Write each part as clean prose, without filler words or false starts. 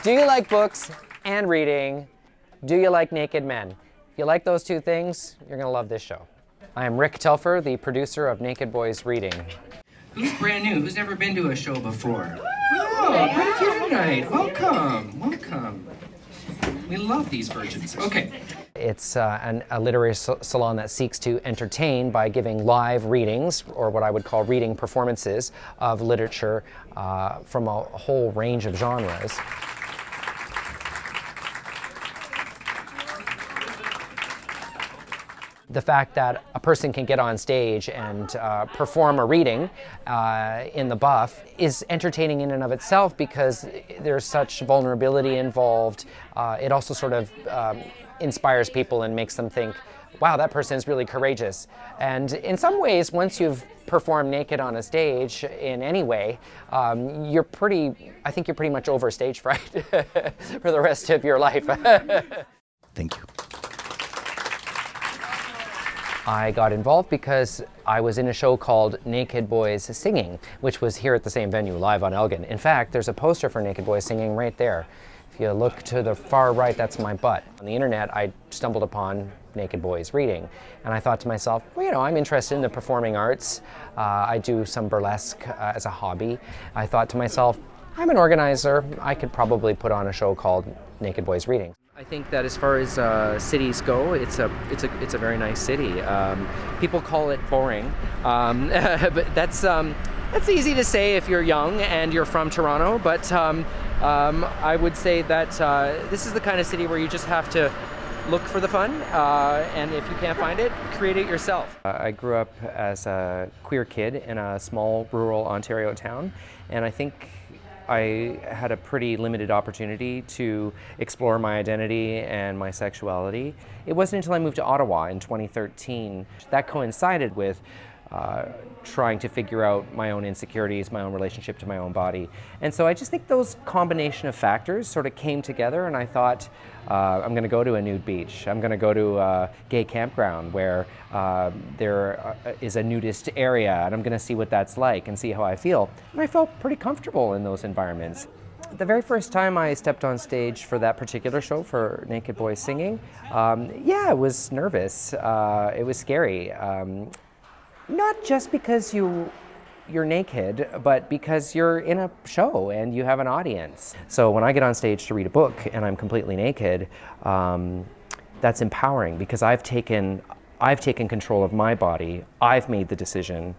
Do you like books and reading? Do you like naked men? If you like those two things, you're gonna love this show. I am Rick Telfer, the producer of Naked Boys Reading. Who's brand new? Who's never been to a show before? Oh, quite a few tonight. Welcome, welcome. We love these virgins. Okay. It's a literary salon that seeks to entertain by giving live readings, or what I would call reading performances, of literature from a whole range of genres. The fact that a person can get on stage and perform a reading in the buff is entertaining in and of itself because there's such vulnerability involved. It also sort of inspires people and makes them think, wow, that person is really courageous. And in some ways, once you've performed naked on a stage in any way, I think you're pretty much over stage fright for the rest of your life. Thank you. I got involved because I was in a show called Naked Boys Singing, which was here at the same venue, live on Elgin. In fact, there's a poster for Naked Boys Singing right there. If you look to the far right, that's my butt. On the internet, I stumbled upon Naked Boys Reading, and I thought to myself, well, I'm interested in the performing arts. I do some burlesque as a hobby. I thought to myself, I'm an organizer. I could probably put on a show called Naked Boys Reading. I think that as far as cities go, it's a very nice city. People call it boring, but that's easy to say if you're young and you're from Toronto. But I would say that this is the kind of city where you just have to look for the fun, and if you can't find it, create it yourself. I grew up as a queer kid in a small rural Ontario town, and I think I had a pretty limited opportunity to explore my identity and my sexuality. It wasn't until I moved to Ottawa in 2013 that coincided with trying to figure out my own insecurities, my own relationship to my own body. And so I just think those combination of factors sort of came together, and I thought, I'm going to go to a nude beach. I'm going to go to a gay campground where there is a nudist area, and I'm going to see what that's like and see how I feel. And I felt pretty comfortable in those environments. The very first time I stepped on stage for that particular show, for Naked Boys Singing, I was nervous. It was scary. Not just because you're naked, but because you're in a show and you have an audience. So when I get on stage to read a book and I'm completely naked, that's empowering because I've taken control of my body. I've made the decision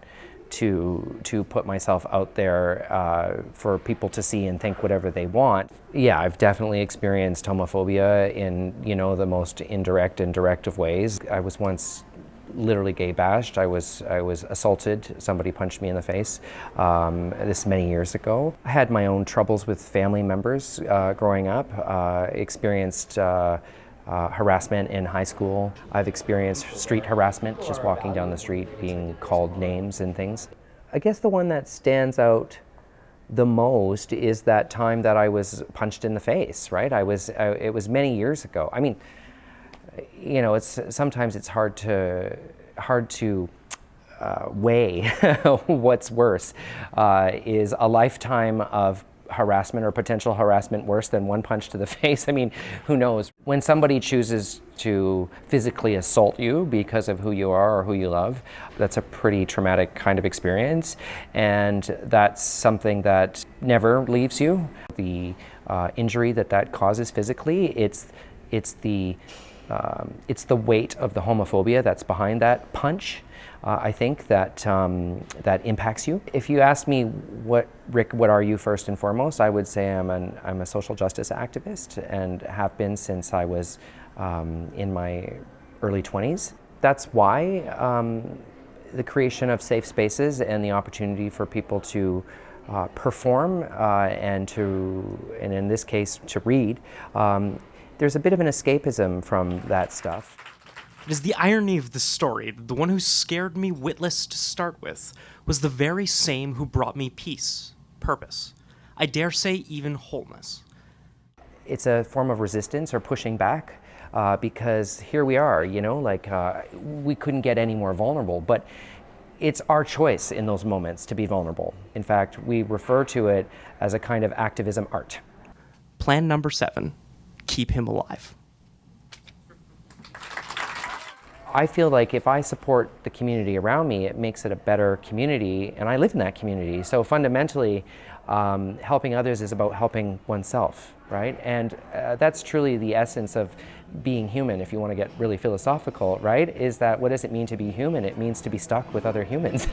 to put myself out there for people to see and think whatever they want. Yeah, I've definitely experienced homophobia in the most indirect and direct of ways. I was once literally gay bashed. I was assaulted. Somebody punched me in the face. This many years ago. I had my own troubles with family members growing up. Experienced harassment in high school. I've experienced street harassment, just walking down the street, being called names and things. I guess the one that stands out the most is that time that I was punched in the face. Right? It was many years ago. I mean, sometimes it's hard to weigh what's worse. Is a lifetime of harassment or potential harassment worse than one punch to the face? I mean, who knows? When somebody chooses to physically assault you because of who you are or who you love, that's a pretty traumatic kind of experience, and that's something that never leaves you. The injury that causes physically, it's the weight of the homophobia that's behind that punch, I think, that impacts you. If you ask me, Rick, what are you first and foremost, I would say I'm a social justice activist and have been since I was in my early 20s. That's why the creation of safe spaces and the opportunity for people to perform and in this case, to read, there's a bit of an escapism from that stuff. It is the irony of the story that the one who scared me witless to start with was the very same who brought me peace, purpose, I dare say even wholeness. It's a form of resistance or pushing back because here we are, we couldn't get any more vulnerable, but it's our choice in those moments to be vulnerable. In fact, we refer to it as a kind of activism art. Plan number 7, keep him alive. I feel like if I support the community around me, it makes it a better community, and I live in that community. So fundamentally, helping others is about helping oneself, right? And that's truly the essence of being human, if you want to get really philosophical, right? Is that what does it mean to be human? It means to be stuck with other humans.